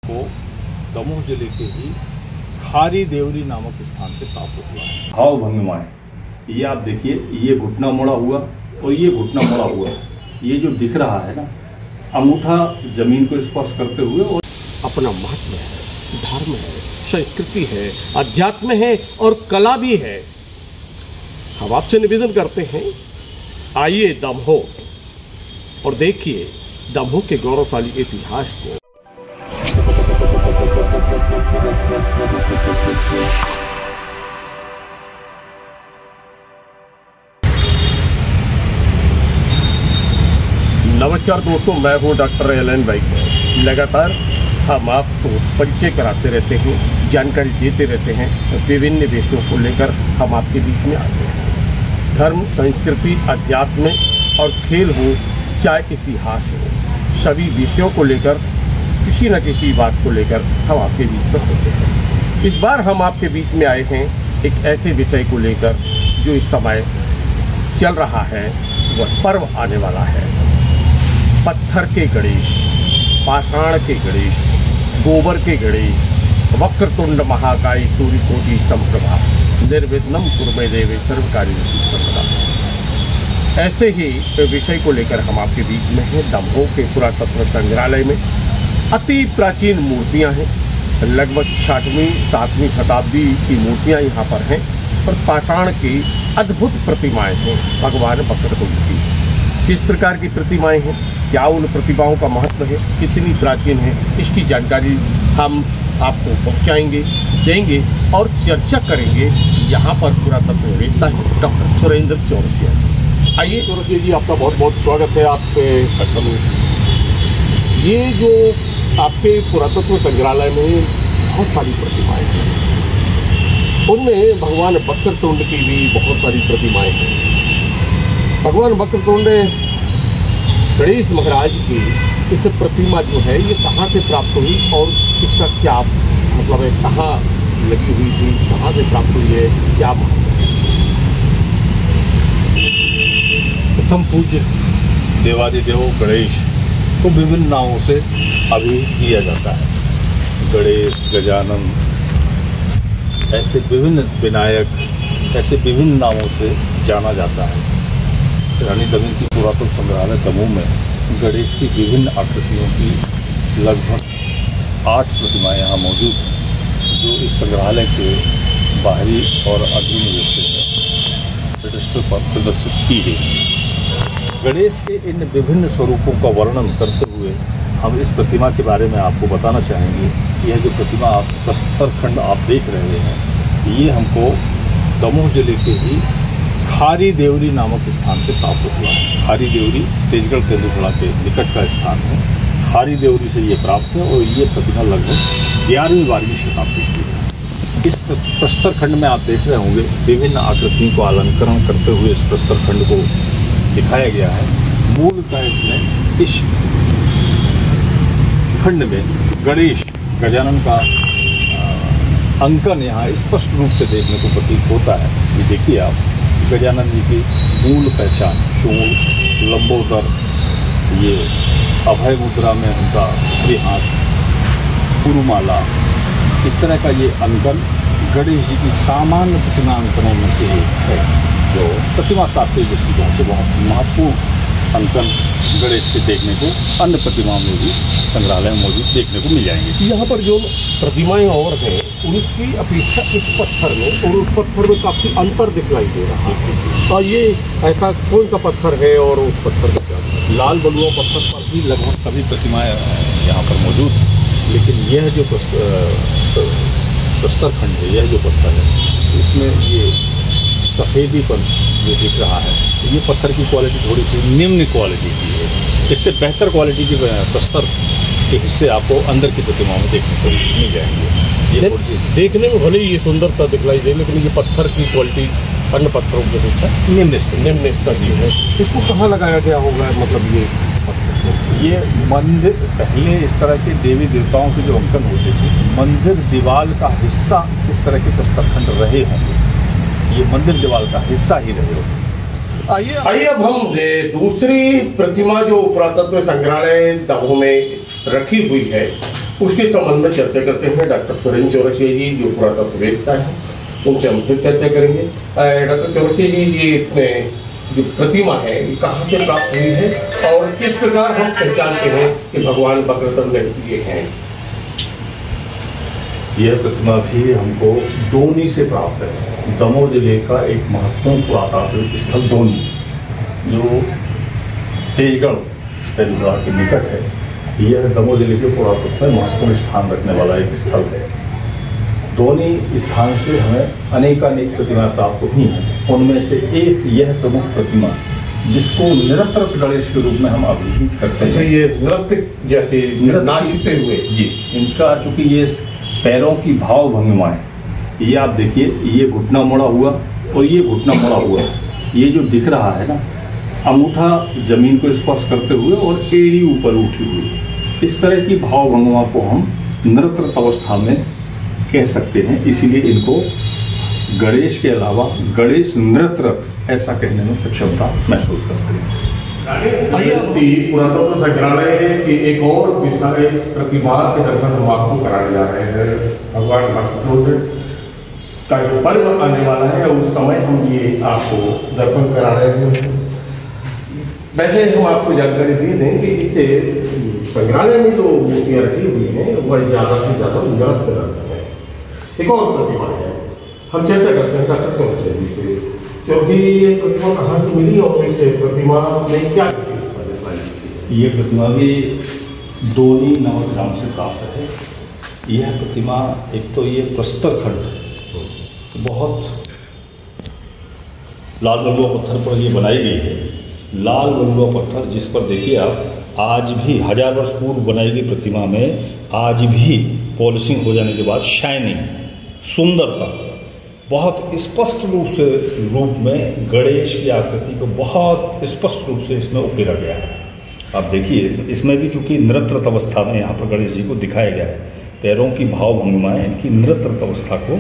को दमोह जिले के ही खारी देवरी नामक स्थान से प्राप्त हुआ है। भाव भंगिमाएं, ये आप देखिए, ये घुटना मोड़ा हुआ और ये घुटना मोड़ा हुआ, ये जो दिख रहा है ना, अंगूठा जमीन को स्पर्श करते हुए और अपना महत्व है, धर्म है, संस्कृति है, अध्यात्म है और कला भी है। हम आपसे निवेदन करते हैं, आइए दमोह और देखिए दमोह के गौरवशाली इतिहास को। नमस्कार दोस्तों, मैं हूं डॉक्टर एलन बाइक। लगातार हम आपको परिचय कराते रहते हैं, जानकारी देते रहते हैं, विभिन्न विषयों को लेकर हम आपके बीच में आते हैं। धर्म, संस्कृति, अध्यात्म और खेल हो चाहे इतिहास हो, सभी विषयों को लेकर किसी न किसी बात को लेकर हम आपके बीच में होते हैं। इस बार हम आपके बीच में आए हैं एक ऐसे विषय को लेकर जो इस समय चल रहा है, वह पर्व आने वाला है। पत्थर के गणेश, पाषाण के गणेश, गोबर के गणेश, वक्रतुंड महाकाय सूर्यकोटि समप्रभा निर्विघ्नं कुरु देवे सर्वकार्येषु सर्वदा। ऐसे ही विषय को लेकर हम आपके बीच में हैं। दमोह के पुरातत्व संग्रहालय में अति प्राचीन मूर्तियां हैं, लगभग 6वीं 7वीं शताब्दी की मूर्तियां यहाँ पर हैं और पाषाण की अद्भुत प्रतिमाएं हैं भगवान वक्रतुंड की। किस प्रकार की प्रतिमाएं हैं, क्या उन प्रतिमाओं का महत्व है, कितनी प्राचीन है, इसकी जानकारी हम आपको पहुंचाएंगे, देंगे और चर्चा करेंगे। यहाँ पर पुरातत्ववेत्ता है डॉक्टर सुरेंद्र चौरसिया। आइए चौरसिया जी, आपका बहुत बहुत स्वागत है आपके। ये जो आपके पुरातत्व संग्रहालय में बहुत सारी प्रतिमाएं हैं, उनमें भगवान वक्रतुंड की भी बहुत सारी प्रतिमाएं हैं। भगवान वक्रतुंड गणेश महाराज की इस प्रतिमा जो है, ये कहाँ से प्राप्त हुई और इसका क्या मतलब है, कहाँ लगी हुई थी, कहाँ से प्राप्त हुई है, क्या प्रथम पूज्य देवादिदेव गणेश को विभिन्न नामों से अभी किया जाता है। गणेश, गजानन, ऐसे विभिन्न विनायक, ऐसे विभिन्न नामों से जाना जाता है। रानी दमयंती पुरातत्व संग्रहालय दमोह में गणेश की विभिन्न आकृतियों की लगभग 8 प्रतिमाएं यहाँ मौजूद हैं, जो इस संग्रहालय के बाहरी और अंदरूनी हिस्से में पेडेस्टल पर प्रदर्शित की गई। गणेश के इन विभिन्न स्वरूपों का वर्णन करते हुए हम इस प्रतिमा के बारे में आपको बताना चाहेंगे। यह जो प्रतिमा आप प्रस्तर खंड आप देख रहे हैं, ये हमको दमोह जिले के ही खारी देवरी नामक स्थान से प्राप्त हुआ है। खारी देवरी तेजगढ़ तेंदुपड़ा के निकट का स्थान है। खारी देवरी से ये प्राप्त है और ये प्रतिमा लगभग 11वीं-12वीं शताब्दी की है। इस प्रस्तर खंड में आप देख रहे होंगे, विभिन्न आकृतियों को अलंकरण करते हुए इस प्रस्तर खंड को दिखाया गया है। मूलतः इसमें इस खंड में गणेश, गजानन का अंकन यहाँ स्पष्ट रूप से देखने को प्रतीत होता है। ये देखिए आप, गजानन जी की मूल पहचान शूल, लंबोदर, ये अभय मुद्रा में उनका हाथ, पुरुमाला, इस तरह का ये अंकन गणेश जी की सामान्य प्रतिमा अंकनों में से एक है, जो प्रतिमा शास्त्रीय दृष्टिकोण से बहुत महत्वपूर्ण अंकन गणेश के देखने को अन्य प्रतिमाओं में भी संग्रहालय में मौजूद देखने को मिल जाएंगे। यहाँ पर जो प्रतिमाएं और हैं, उनकी अपेक्षा इस पत्थर में और उस पत्थर में काफ़ी अंतर दिखलाई दे रहा है। और ये ऐसा कौन सा पत्थर है और उस पत्थर का क्या है? लाल बलुआ पत्थर पर भी लगभग सभी प्रतिमाएं यहाँ पर मौजूद, लेकिन यह जो प्रस्तर खंड है, यह जो पत्थर है, इसमें ये सफ़ेदीपन जो दिख रहा है, ये पत्थर की क्वालिटी थोड़ी सी निम्न क्वालिटी की है। इससे बेहतर क्वालिटी के प्रस्तर के हिस्से आपको अंदर की प्रतिमाओं में देखने को मिल जाएंगे। ये देखने में भले ही ये सुंदरता दिखलाई दे, लेकिन ये पत्थर की क्वालिटी अन्य पत्थरों के अपेक्षा निम्न स्तर की है। इसको कहाँ लगाया गया होगा, मतलब ये मंदिर, पहले इस तरह के देवी देवताओं के जो अंकन होते थे, मंदिर दीवार का हिस्सा इस तरह के प्रस्तरखंड रहे होंगे, ये मंदिर दीवार का हिस्सा ही रहे होंगे। आइए अब हम दूसरी प्रतिमा जो पुरातत्व संग्रहालय दमोह में रखी हुई है, उसके संबंध में चर्चा करते हैं डॉक्टर सुरेंद्र चौरसिया जी, जो पुरातत्ववेत्ता हैं, उनसे हम फिर चर्चा करेंगे। डॉक्टर चौरसिया जी, ये जो प्रतिमा है ये कहाँ से प्राप्त हुई है और किस प्रकार हम पहचानते हैं कि भगवान वक्रतुंड ये हैं? यह प्रतिमा भी हमको दोनी से प्राप्त है। दमोह जिले का एक महत्वपूर्ण पुरातात्विक स्थल दोनी, जो तेजगढ़ तेलुगुड़ा के निकट है, यह दमोह जिले के पुरातत्व में महत्वपूर्ण स्थान रखने वाला एक स्थल है। दोनी स्थान से हमें अनेकानेक प्रतिमाएं प्राप्त हुई हैं। उनमें से एक यह प्रमुख प्रतिमा, जिसको नृत्य गणेश के रूप में हम अभिहित करते हैं। ये नृत्य जैसे नाचते हुए जी, इनका चूंकि ये पैरों की भाव भंगिमाएं, ये आप देखिए, ये घुटना मोड़ा हुआ और ये घुटना मोड़ा हुआ, ये जो दिख रहा है ना, अंगूठा जमीन को स्पर्श करते हुए और एड़ी ऊपर उठी हुई, इस तरह की भाव भंगिमा को हम नृत्य अवस्था में कह सकते हैं। इसीलिए इनको गणेश के अलावा गणेश नृत्य ऐसा कहने में सक्षमता महसूस करते हैं। पुरातत्व संग्रहालय की एक और विशेष प्रतिमा के दर्शन हम आपको कराने जा रहे हैं। भगवान वक्रतुंड का जो पर्व आने वाला है उस समय हम ये आपको दर्शन करा रहे हैं। वैसे हम आपको जानकारी दे दें कि इस संग्रहालय में जो मूर्तियाँ रखी हुई हैं वह ज़्यादा से ज़्यादा नृत्य करते हैं। एक और प्रतिमा है, हम चर्चा करते हैं डॉक्टर चौरसिया जी से, क्योंकि ये प्रतिमा कहाँ से मिली और इस प्रतिमा में क्या ये प्रतिमा भी दोनी नामक ग्राम से प्राप्त है। यह प्रतिमा एक तो ये प्रस्तर खंड बहुत लाल बलुआ पत्थर पर ये बनाई गई है। लाल बलुआ पत्थर जिस पर देखिए आप, आज भी 1000 वर्ष पूर्व बनाई गई प्रतिमा में आज भी पॉलिशिंग हो जाने के बाद शाइनिंग, सुंदरता, बहुत स्पष्ट रूप में गणेश की आकृति को बहुत स्पष्ट रूप से इसमें उकेरा गया है। आप देखिए, इसमें भी चूंकि नृत्य अवस्था में यहाँ पर गणेश जी को दिखाया गया है। पैरों की भाव भंगिमाएं इनकी नृत्य अवस्था को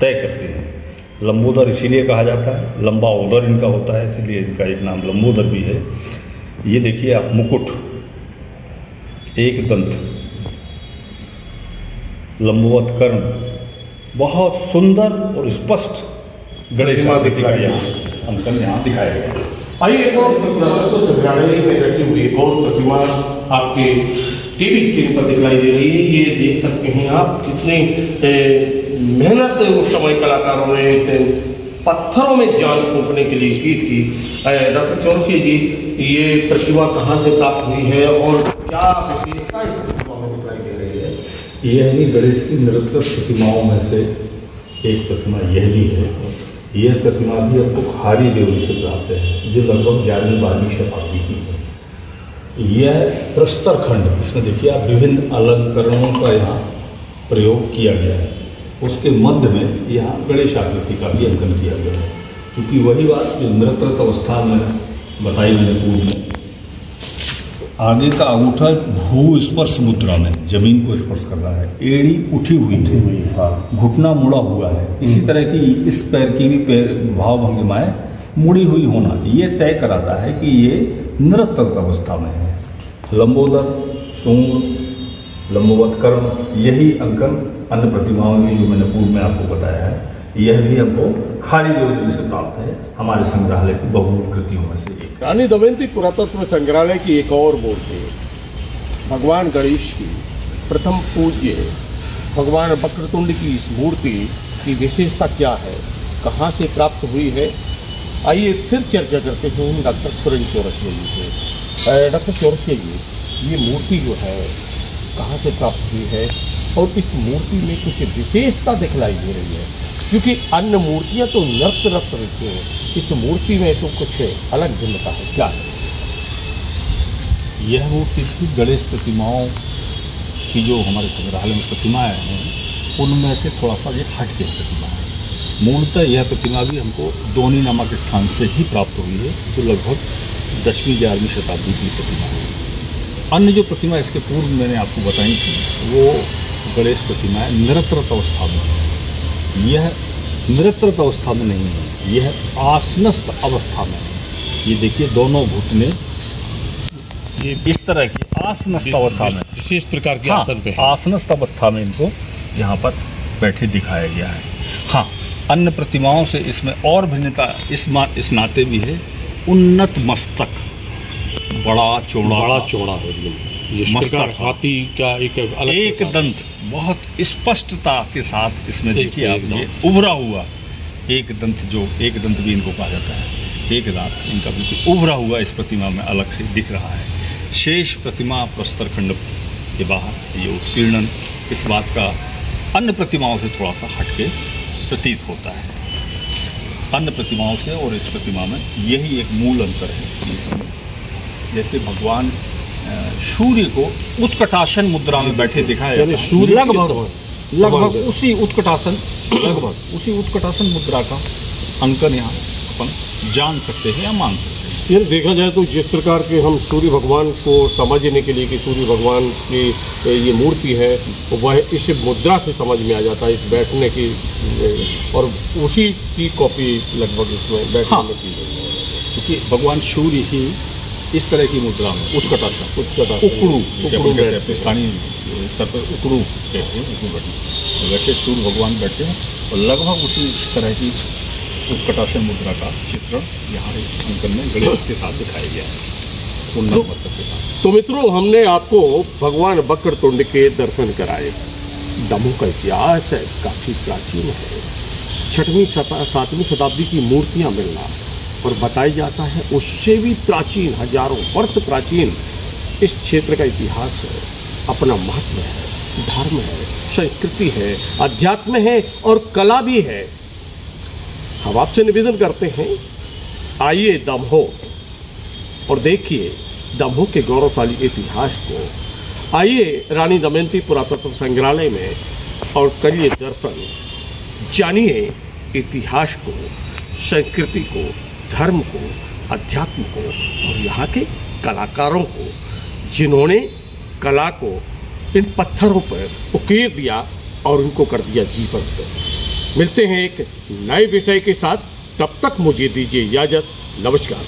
तय करती हैं। लंबोदर इसीलिए कहा जाता है, लंबा उदर इनका होता है, इसलिए इनका एक नाम लंबोदर भी है। ये देखिए आप, मुकुट, एक दंत, लंबवत कर्ण, बहुत सुंदर और स्पष्ट गणेश आकृति का अंकन यहाँ दिखाया गया है। आइए एक और पुरातत्व संग्रहालय में रखी हुई एक और प्रतिमा आपके टीवी स्क्रीन पर दिखाई दे रही है। ये देख सकते हैं आप कितनी मेहनत उस समय कलाकारों ने पत्थरों में जान फूंकने के लिए की थी। डॉक्टर चौरसिया जी, ये प्रतिमा कहाँ से प्राप्त हुई है और क्या विशेषता इस प्रतिमा में दिखाई दे रही है? यह भी गणेश की नृत्य प्रतिमाओं में से एक प्रतिमा यह भी है। यह प्रतिमा भी आपको खाड़ी देवरी से प्राप्त है, जो लगभग 11वीं-12वीं शताब्दी की है। यह प्रस्तर खंड, इसमें देखिए आप, विभिन्न अलंकरणों का यहाँ प्रयोग किया गया है। उसके मध्य में यहाँ गणेश आकृति का भी अंकन किया गया है। क्योंकि वही बात जो नृत्य अवस्था में बताई मैंने पूर्व में, आगे का अंगूठा भू स्पर्श मुद्रा में जमीन को स्पर्श कर रहा है, एड़ी उठी हुई है, हाँ, घुटना मुड़ा हुआ है। इसी तरह की इस पैर की भी पैर भाव भंगिमाएं मुड़ी हुई होना ये तय कराता है कि ये नृत्य अवस्था में है। लंबोदर, सूंड, लंबवत कर्ण, यही अंकन अन्य प्रतिमाओं में जो मैंने पूर्व में आपको बताया है, यह भी हमको खाड़ी देवरी से प्राप्त है, हमारे संग्रहालय की बहुमूल्य कृतियों में से एक। रानी दमयंती पुरातत्व संग्रहालय की एक और मूर्ति भगवान गणेश की प्रथम पूज्य भगवान वक्रतुंड की इस मूर्ति की विशेषता क्या है, कहाँ से प्राप्त हुई है, आइए फिर चर्चा करते हैं डॉक्टर सुरेंद्र चौरसिया जी से। डॉक्टर चौरसिया जी, ये मूर्ति जो है कहाँ से प्राप्त हुई है और इस मूर्ति में कुछ विशेषता दिखलाई दे रही है? क्योंकि अन्य मूर्तियाँ तो नृत्य रहती हैं, इस मूर्ति में तो कुछ अलग भिन्नता है, क्या है? यह मूर्ति थी गणेश प्रतिमाओं की, जो हमारे संग्रहालय में प्रतिमाएँ हैं उनमें से थोड़ा सा ये हट के प्रतिमा है। मूलतः यह प्रतिमा भी हमको दोनी नामक स्थान से ही प्राप्त हुई है, जो लगभग 10वीं-11वीं शताब्दी की प्रतिमा है। अन्य जो प्रतिमा इसके पूर्व मैंने आपको बताई थी, वो गणेश प्रतिमाएँ नृत्यरत अवस्था में है। यह नृत्यरत अवस्था में नहीं है, यह आसनस्थ अवस्था में है। ये देखिए, दोनों घुटने ये इस तरह की आसनस्थ अवस्था में, विशेष प्रकार के हाँ, आसन पे आसनस्थ अवस्था में इनको यहाँ पर बैठे दिखाया गया है। हाँ, अन्य प्रतिमाओं से इसमें और भिन्नता इस नाते भी है, उन्नत मस्तक, बड़ा चौड़ा मस्तक, हाथी का एक दंत, बहुत स्पष्टता के साथ इसमें देखिए आप, ये उभरा हुआ एक दंत, जो एक दंत भी इनको कहा जाता है, एक दांत इनका बिल्कुल उभरा हुआ इस प्रतिमा में अलग से दिख रहा है। शेष प्रतिमा प्रस्तर खंड के बाहर ये उत्कीर्णन इस बात का अन्य प्रतिमाओं से थोड़ा सा हटके प्रतीत होता है। अन्य प्रतिमाओं से और इस प्रतिमा में यही एक मूल अंतर है। जैसे भगवान सूर्य को उत्कटासन मुद्रा में बैठे दिखाया जाता है, लगभग उसी उत्कटासन मुद्रा का अंकन यहाँ अपन जान सकते हैं या मान सकते हैं। ये देखा जाए तो जिस प्रकार के हम सूर्य भगवान को समझने के लिए कि सूर्य भगवान की ये मूर्ति है, वह इस मुद्रा से समझ में आ जाता है, इस बैठने की, और उसी की कॉपी लगभग इसमें बैठने में की गई है। क्योंकि भगवान सूर्य ही इस तरह की मुद्रा में उत्कटासन, उकड़ू स्थानीय स्तर पर उकड़ू कहते हैं, उकड़ू बैठे, वैसे सूर्य भगवान बैठते हैं और लगभग उसी तरह की उत्कटासन मुद्रा का चित्रण यहाँ इस अंकन में गणेश के साथ दिखाया गया है, उन्नत मस्तक के साथ। तो मित्रों, हमने आपको भगवान वक्रतुंड के दर्शन कराए। दमोह का इतिहास है काफ़ी प्राचीन है। 6वीं 7वीं शताब्दी की मूर्तियाँ मिलना और बताया जाता है उससे भी प्राचीन, हजारों वर्ष प्राचीन इस क्षेत्र का इतिहास है, अपना महत्व है, धर्म है, संस्कृति है, अध्यात्म है और कला भी है। हम आपसे निवेदन करते हैं, आइए दमोह और देखिए दमोह के गौरवशाली इतिहास को। आइए रानी दमयंती पुरातत्व संग्रहालय में और करिए दर्शन, जानिए इतिहास को, संस्कृति को, धर्म को, अध्यात्म को और यहाँ के कलाकारों को, जिन्होंने कला को इन पत्थरों पर उकेर दिया और उनको कर दिया जीवंत। मिलते हैं एक नए विषय के साथ, तब तक मुझे दीजिए इजाजत। नमस्कार।